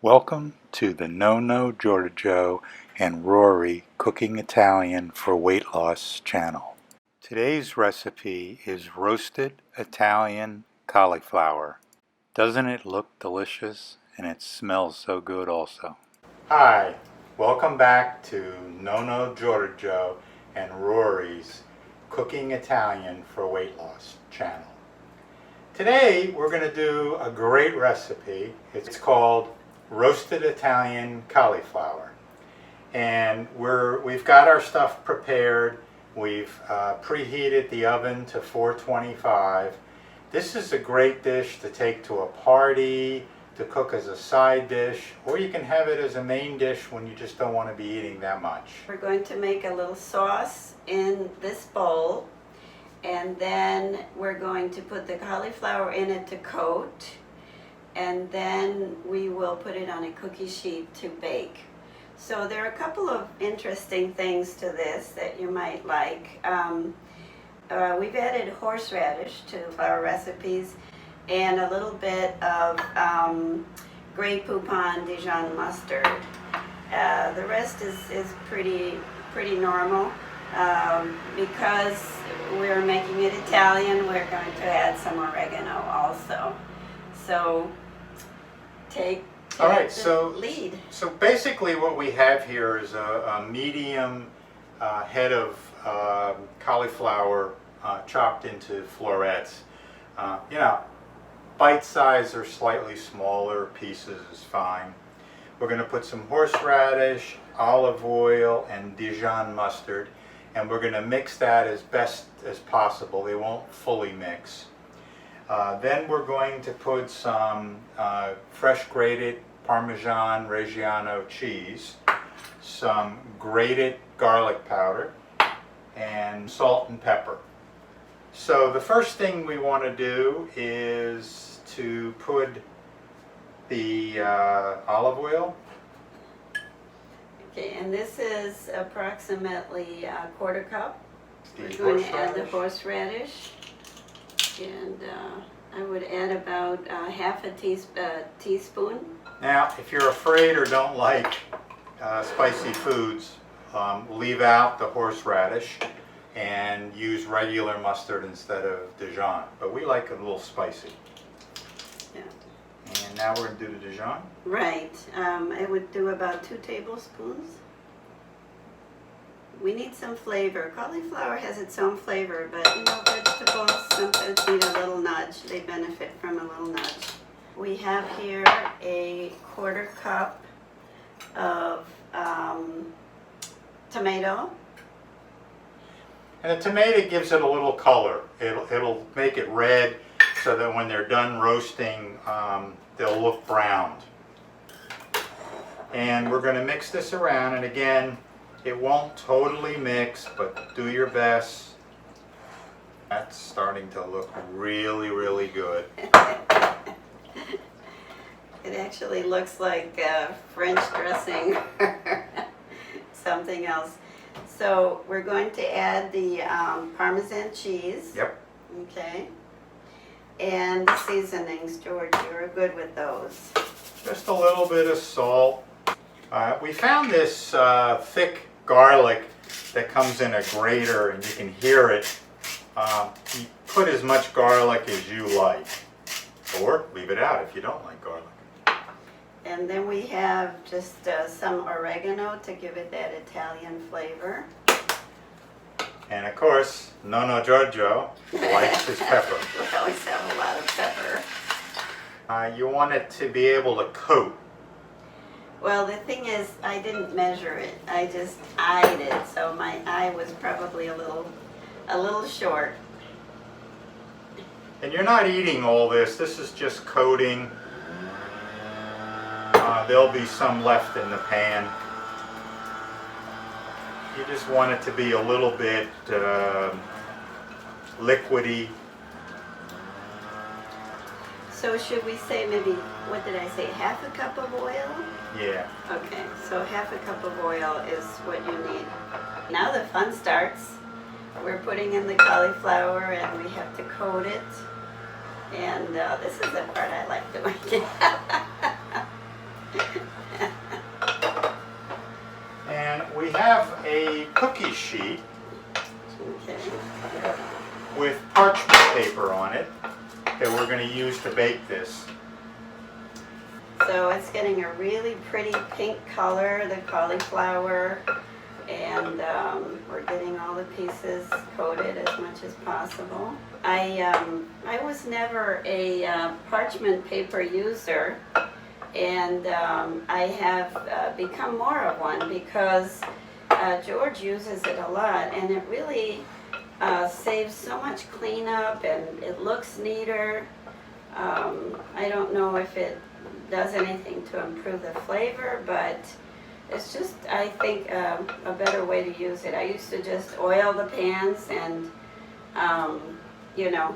Welcome to the Nonno Giorgio and Rory Cooking Italian for Weight Loss channel. Today's recipe is roasted Italian cauliflower. Doesn't it look delicious? And it smells so good also. Hi, welcome back to Nonno Giorgio and Rory's Cooking Italian for Weight Loss channel. Today we're going to do a great recipe. It's called roasted Italian cauliflower, and we've got our stuff prepared. We've preheated the oven to 425. This is a great dish to take to a party, to cook as a side dish, or you can have it as a main dish when you just don't want to be eating that much. We're going to make a little sauce in this bowl, and then we're going to put the cauliflower in it to coat, and then we will put it on a cookie sheet to bake. So there are a couple of interesting things to this that you might like. We've added horseradish to our recipes and a little bit of Grey Poupon Dijon mustard. The rest is pretty normal. Because we're making it Italian, we're going to add some oregano also. So take All right, the lead. So basically what we have here is a medium head of cauliflower chopped into florets. Bite size or slightly smaller pieces is fine. We're going to put some horseradish, olive oil, and Dijon mustard, and we're going to mix that as best as possible. They won't fully mix. Then we're going to put some fresh grated Parmesan Reggiano cheese, some grated garlic powder, and salt and pepper. So the first thing we want to do is to put the olive oil. Okay, and this is approximately a quarter cup. We're going to add the horseradish, and I would add about half a teaspoon. Now, if you're afraid or don't like spicy foods, leave out the horseradish and use regular mustard instead of Dijon. But we like it a little spicy. Yeah. And now we're going to do the Dijon. Right. I would do about 2 tablespoons. We need some flavor. Cauliflower has its own flavor, but vegetables sometimes need a little nudge. They benefit from a little nudge. We have here a quarter cup of tomato. And the tomato gives it a little color. It'll make it red so that when they're done roasting, they'll look browned. And we're going to mix this around, and again, it won't totally mix, but do your best. That's starting to look really good. It actually looks like French dressing or something else. So we're going to add the Parmesan cheese. Yep. Okay. And the seasonings, George, you're good with those. Just a little bit of salt. We found this thick garlic that comes in a grater, and you can hear it. You put as much garlic as you like, or leave it out if you don't like garlic. And then we have just some oregano to give it that Italian flavor. And of course, Nonno Giorgio likes his pepper. We always have a lot of pepper. You want it to be able to coat. Well, the thing is, I didn't measure it. I just eyed it, so my eye was probably a little short. And you're not eating all this. This is just coating. There'll be some left in the pan. You just want it to be a little bit liquidy. So should we say maybe, what did I say, half a cup of oil? Yeah. Okay, so half a cup of oil is what you need. Now the fun starts. We're putting in the cauliflower and we have to coat it. And this is the part I like doing. And we have a cookie sheet Okay. with parchment paper on it that we're going to use to bake this. So it's getting a really pretty pink color, the cauliflower, and we're getting all the pieces coated as much as possible. I was never a parchment paper user, and I have become more of one because George uses it a lot, and it really saves so much cleanup, and it looks neater. I don't know if it does anything to improve the flavor, but it's just, I think, a better way to use it. I used to just oil the pans and, you know,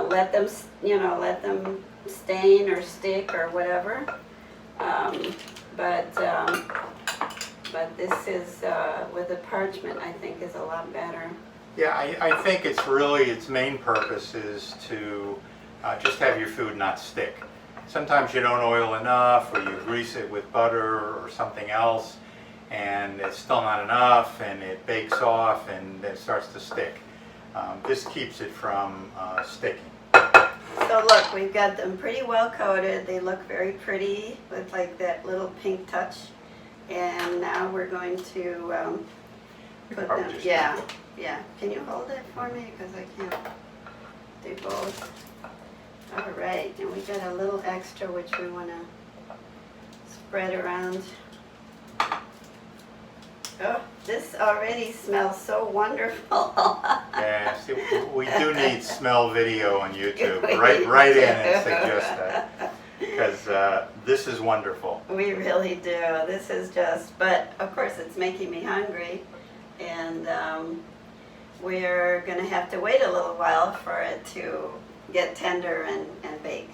let them stain or stick or whatever. But this is, with the parchment, I think is a lot better. Yeah, I think it's really, its main purpose is to just have your food not stick. Sometimes you don't oil enough, or you grease it with butter or something else, and it's still not enough, and it bakes off, and it starts to stick. This keeps it from sticking. So look, we've got them pretty well coated. They look very pretty with like that little pink touch. And now we're going to put them, yeah. Can you hold it for me? Because I can't do both. All right, and we got a little extra which we want to spread around. Oh, this already smells so wonderful. Yeah, see, we do need smell video on YouTube. Right in and suggest that, because this is wonderful. We really do. This is just, but of course it's making me hungry, and we're going to have to wait a little while for it to get tender and bake.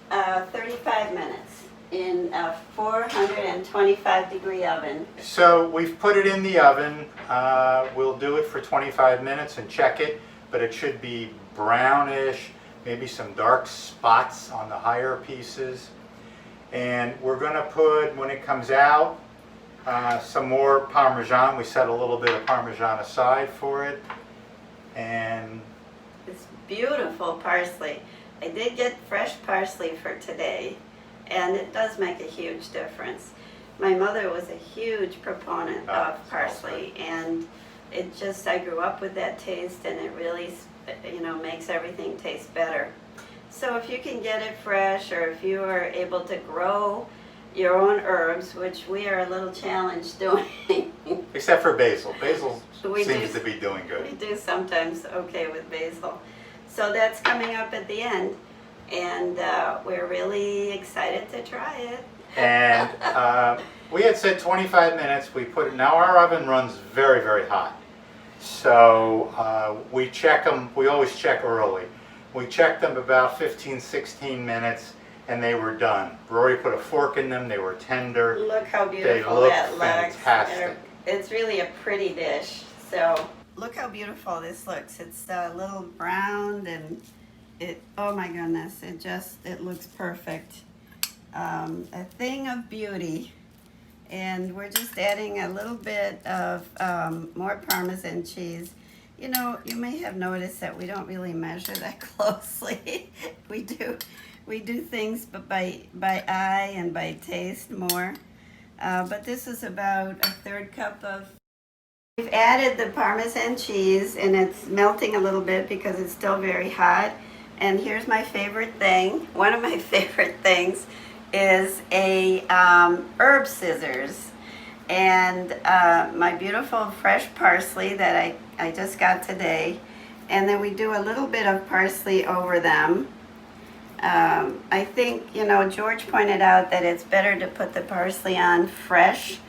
35 minutes in a 425-degree oven. So we've put it in the oven. We'll do it for 25 minutes and check it, but it should be brownish, maybe some dark spots on the higher pieces. And we're going to put, when it comes out, some more Parmesan. We set a little bit of Parmesan aside for it. And it's beautiful parsley. I did get fresh parsley for today, and it does make a huge difference. My mother was a huge proponent of parsley, and it just, I grew up with that taste, and it really, you know, makes everything taste better. So if you can get it fresh, or if you are able to grow your own herbs, which we are a little challenged doing. Except for basil. Basil We seems do- to be doing good. We do sometimes okay with basil. So that's coming up at the end, and we're really excited to try it. And we had said 25 minutes. We put it, now our oven runs very, very hot. So we check them, we always check early. We checked them about 15, 16 minutes, and they were done. Rory put a fork in them, they were tender. Look how beautiful look that looks. fantastic. It's really a pretty dish. So look how beautiful this looks. It's a little browned, and it, oh my goodness, it looks perfect. A thing of beauty. And we're just adding a little bit of more Parmesan cheese. You know, you may have noticed that we don't really measure that closely. We do things by eye and by taste more. But this is about a third cup of. We've added the Parmesan cheese, and it's melting a little bit because it's still very hot. And here's my favorite thing. One of my favorite things is a herb scissors, and my beautiful fresh parsley that I just got today, and then we do a little bit of parsley over them. I think, you know, George pointed out that it's better to put the parsley on fresh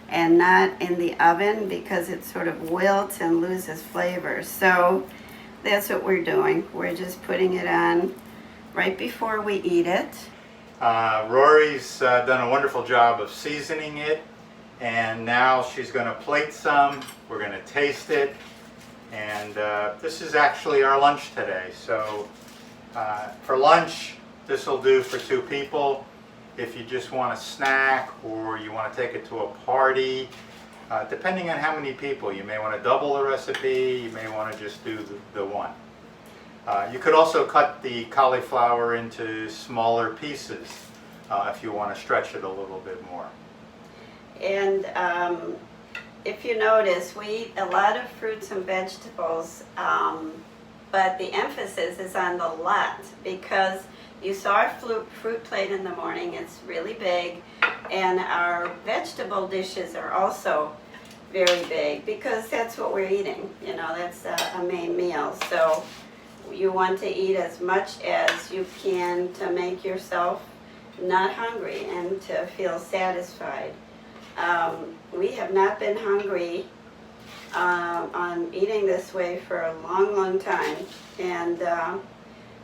and not in the oven because it sort of wilts and loses flavor. So that's what we're doing. We're just putting it on right before we eat it. Rory's done a wonderful job of seasoning it, and now she's going to plate some. We're going to taste it, and this is actually our lunch today. So for lunch, This will do for 2 people. If you just want a snack or you want to take it to a party, depending on how many people, you may want to double the recipe, you may want to just do the one. You could also cut the cauliflower into smaller pieces if you want to stretch it a little bit more. And if you notice, we eat a lot of fruits and vegetables, but the emphasis is on the lot, because you saw our fruit plate in the morning. It's really big, and our vegetable dishes are also very big, because that's what we're eating. You know, that's a main meal. So you want to eat as much as you can to make yourself not hungry and to feel satisfied. We have not been hungry on eating this way for a long, long time, and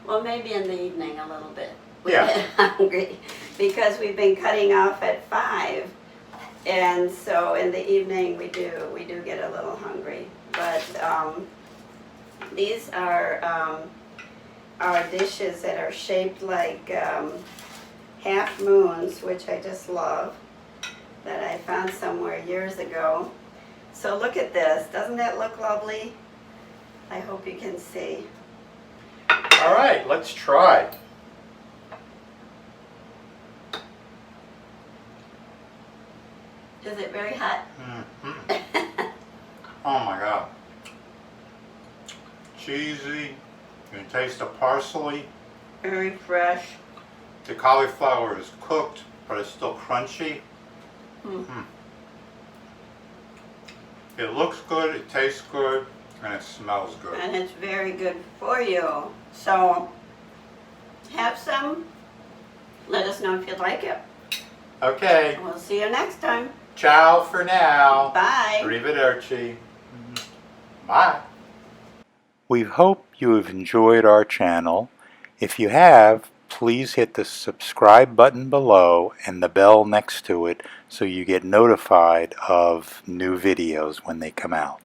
well, maybe in the evening a little bit. We get hungry because we've been cutting off at 5, and so in the evening we do get a little hungry. But these are our dishes that are shaped like half moons, which I just love, that I found somewhere years ago. So look at this. Doesn't that look lovely? I hope you can see. All right, let's try. Is it very hot? Mm-hmm. Oh my God. Cheesy. You can taste the parsley. Very fresh. The cauliflower is cooked, but it's still crunchy. Mm. It looks good, it tastes good, and it smells good. And it's very good for you. So have some. Let us know if you like it. Okay. We'll see you next time. Ciao for now. Bye. Arrivederci. Bye. We hope you have enjoyed our channel. If you have, please hit the subscribe button below and the bell next to it so you get notified of new videos when they come out.